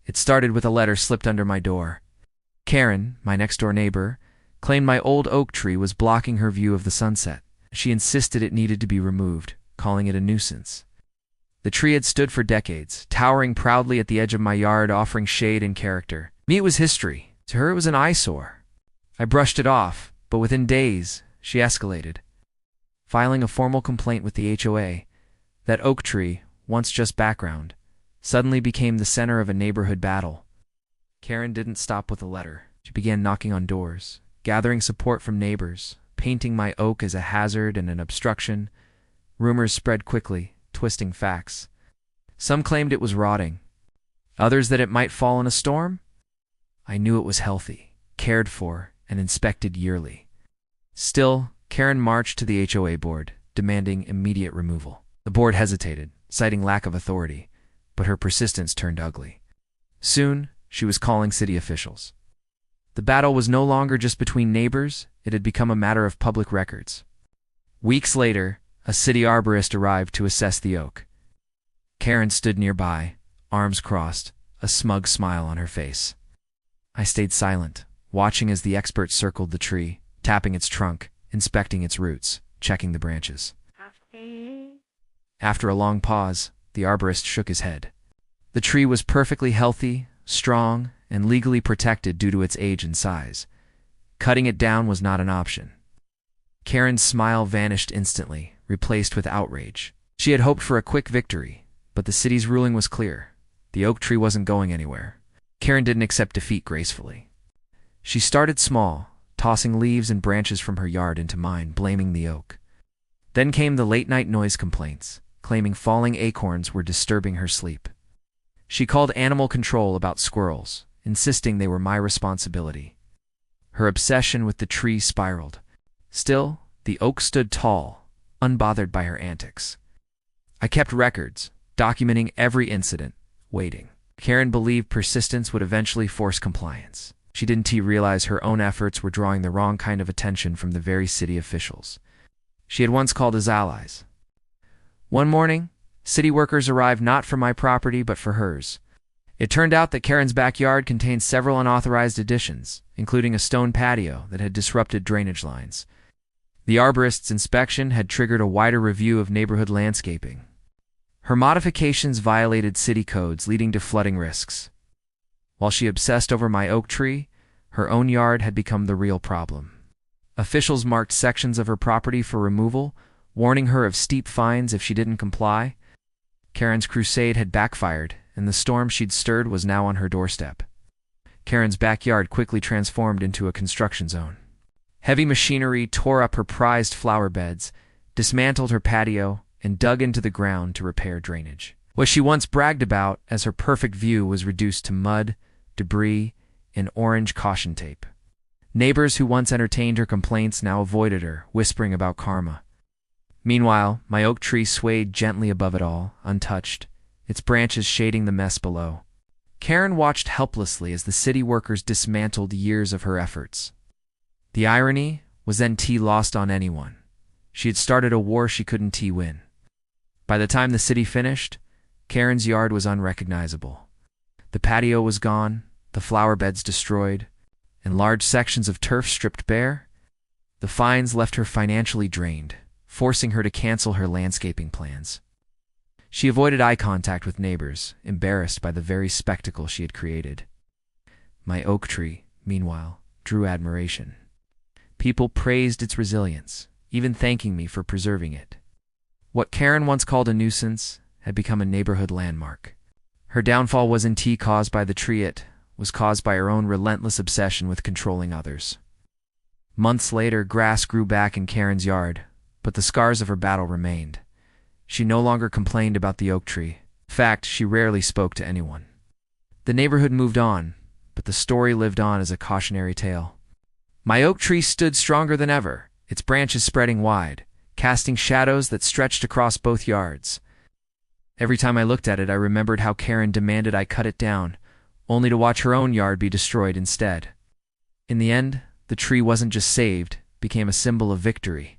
It started with a letter slipped under my door. Karen, my next-door neighbor, claimed my old oak tree was blocking her view of the sunset. She insisted it needed to be removed, calling it a nuisance. The tree had stood for decades, towering proudly at the edge of my yard, offering shade and character. Me, it was history. To her, it was an eyesore. I brushed it off, but within days, she escalated. Filing a formal complaint with the HOA, that oak tree, once just background, suddenly became the center of a neighborhood battle. Karen didn't stop with a letter. She began knocking on doors, gathering support from neighbors, painting my oak as a hazard and an obstruction. Rumors spread quickly, twisting facts. Some claimed it was rotting, others that it might fall in a storm. I knew it was healthy, cared for, and inspected yearly. Still, Karen marched to the HOA board, demanding immediate removal. The board hesitated, citing lack of authority, but her persistence turned ugly. Soon, she was calling city officials. The battle was no longer just between neighbors, it had become a matter of public records. Weeks later, a city arborist arrived to assess the oak. Karen stood nearby, arms crossed, a smug smile on her face. I stayed silent, watching as the expert circled the tree, tapping its trunk, inspecting its roots, checking the branches. After a long pause, the arborist shook his head. The tree was perfectly healthy, strong, and legally protected due to its age and size. Cutting it down was not an option. Karen's smile vanished instantly, replaced with outrage. She had hoped for a quick victory, but the city's ruling was clear. The oak tree wasn't going anywhere. Karen didn't accept defeat gracefully. She started small, tossing leaves and branches from her yard into mine, blaming the oak. Then came the late-night noise complaints, claiming falling acorns were disturbing her sleep. She called animal control about squirrels, insisting they were my responsibility. Her obsession with the tree spiraled. Still, the oak stood tall, unbothered by her antics. I kept records, documenting every incident, waiting. Karen believed persistence would eventually force compliance. She didn't realize her own efforts were drawing the wrong kind of attention from the very city officials she had once called as allies. One morning, city workers arrived not for my property but for hers. It turned out that Karen's backyard contained several unauthorized additions, including a stone patio that had disrupted drainage lines. The arborist's inspection had triggered a wider review of neighborhood landscaping. Her modifications violated city codes, leading to flooding risks. While she obsessed over my oak tree, her own yard had become the real problem. Officials marked sections of her property for removal, warning her of steep fines if she didn't comply. Karen's crusade had backfired, and the storm she'd stirred was now on her doorstep. Karen's backyard quickly transformed into a construction zone. Heavy machinery tore up her prized flower beds, dismantled her patio, and dug into the ground to repair drainage. What she once bragged about as her perfect view was reduced to mud, debris, and orange caution tape. Neighbors who once entertained her complaints now avoided her, whispering about karma. Meanwhile, my oak tree swayed gently above it all, untouched, its branches shading the mess below. Karen watched helplessly as the city workers dismantled years of her efforts. The irony was then lost on anyone. She had started a war she couldn't win. By the time the city finished, Karen's yard was unrecognizable. The patio was gone, the flower beds destroyed, and large sections of turf stripped bare. The fines left her financially drained, forcing her to cancel her landscaping plans. She avoided eye contact with neighbors, embarrassed by the very spectacle she had created. My oak tree, meanwhile, drew admiration. People praised its resilience, even thanking me for preserving it. What Karen once called a nuisance had become a neighborhood landmark. Her downfall wasn't caused by the tree, it was caused by her own relentless obsession with controlling others. Months later, grass grew back in Karen's yard, but the scars of her battle remained. She no longer complained about the oak tree. In fact, she rarely spoke to anyone. The neighborhood moved on, but the story lived on as a cautionary tale. My oak tree stood stronger than ever, its branches spreading wide, casting shadows that stretched across both yards. Every time I looked at it, I remembered how Karen demanded I cut it down, only to watch her own yard be destroyed instead. In the end, the tree wasn't just saved, it became a symbol of victory.